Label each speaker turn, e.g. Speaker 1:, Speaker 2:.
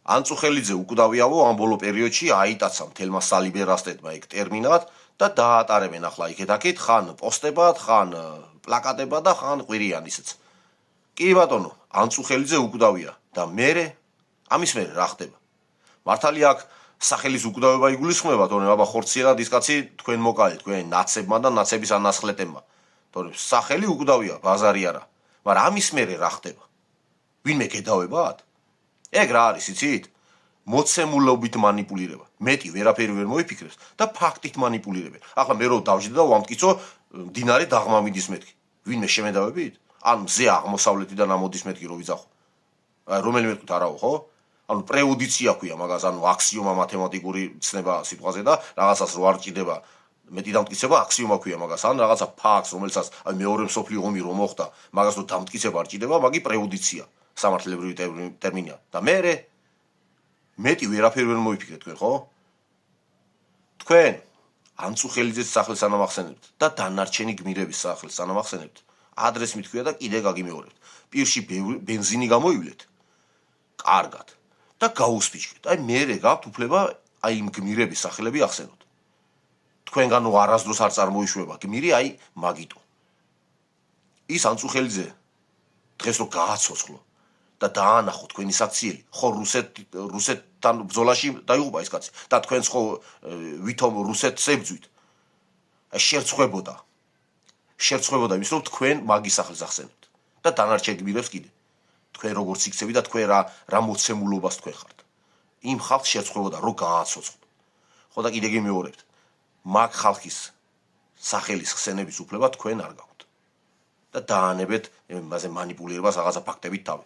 Speaker 1: ანწუხელიძე უკვდავიავო ამ ბოლო პერიოდში აიტაცა მთელმა სალიბერასტებმა ეგ ტერმინად და დაატარებენ ახლა იქეთ-აქეთ ხან პოსტებად, ხან პლაკატებად და ხან ყვირიან ისეც. კი ბატონო, ანწუხელიძე უკვდავია და მერე ამის მერე რა ხდება? მართალია აქ სახელის უკვდავება იგულისხმება, თორემ აბა ხორციელად ის კაცი თქვენ მოკალეთ, თქვენ ნაცებმა და ნაცების ანასხლეტებმა. თორემ სახელი უკვდავია, ბაზარი არა. მაგრამ ამის მერე რა ხდება? ვინმე გედავებათ? ეგ რა არის, იცით? მოცემულობით манипуლირება. მეტი ვერაფერი ვერ მოიფიქრებს და ფაქტით манипуლირებენ. ახლა მე რო დავждდა და ვამტკიცო მდინარე დაღმამიდის მეთქი. ვინმე შემედავებით? ან მზე აღმოსავლეთიდან ამოდის მეთქი რო ვიძახო. რომელიმე თქვით არაო, ხო? ანუ პრეუდიცია ქვია მაგას, ანუ აქსიომა მათემატიკური ცნება სიტყვაზე და რაღაცას რო არ ჭირდება მეტი დამტკიცება აქსიომა ქვია მაგას, ან რაღაცა ფაქტს, რომელსაც აი მეორე მსოფლიო ომი რომ მოხდა, მაგას რო დამტკიცება არ ჭირდება, მაგი პრეუდიცია, სამართლებრივი ტერმინია. და მერე მეტი ვერაფერი ვერ მოიფიქრეთ თქვენ, ხო? თქვენ ანწუხელიძეს სახელს ანამახსენებთ და დანარჩენი გმირების სახელს ანამახსენებთ. ადრეს მithქვია და კიდე გაგიმეორებთ. პირში ბენზინი გამოივლეთ. კარგად. და გაუსპიჩქეთ. აი მერე გაქვთ უფლება აი იმ გმირების სახელები ახსენოთ. თქვენგანო არასდროს არ წარმოიშვება გმირი აი მაგიტო. ის ანწუხელიძე დღეს რო გააცოცხლო და დაანახო თქვენი საქციელი, ხო რუსეთთან ბრძოლაში დაიღუპა ეს კაცი და თქვენს ხო ვითომ რუსეთს ებძვით. აი შერცხვებოდა იმის რომ თქვენ მაგის სახელს ახსენებთ და დანარჩენ გმირებს კიდე. თქვენ როგორც იქცები და თქვენ რა მოცემულობას თქვენ ხართ. იმ ხალხს შერცხვებოდა რომ გააცოცხლო. ხო და კიდე გიმეორებთ. მაგ ხალხის სახელის ხსენების უფლება თქვენ არ გაქვთ. და დაანებეთ მასე манипуლირებას რაღაცა ფაქტებით თავი.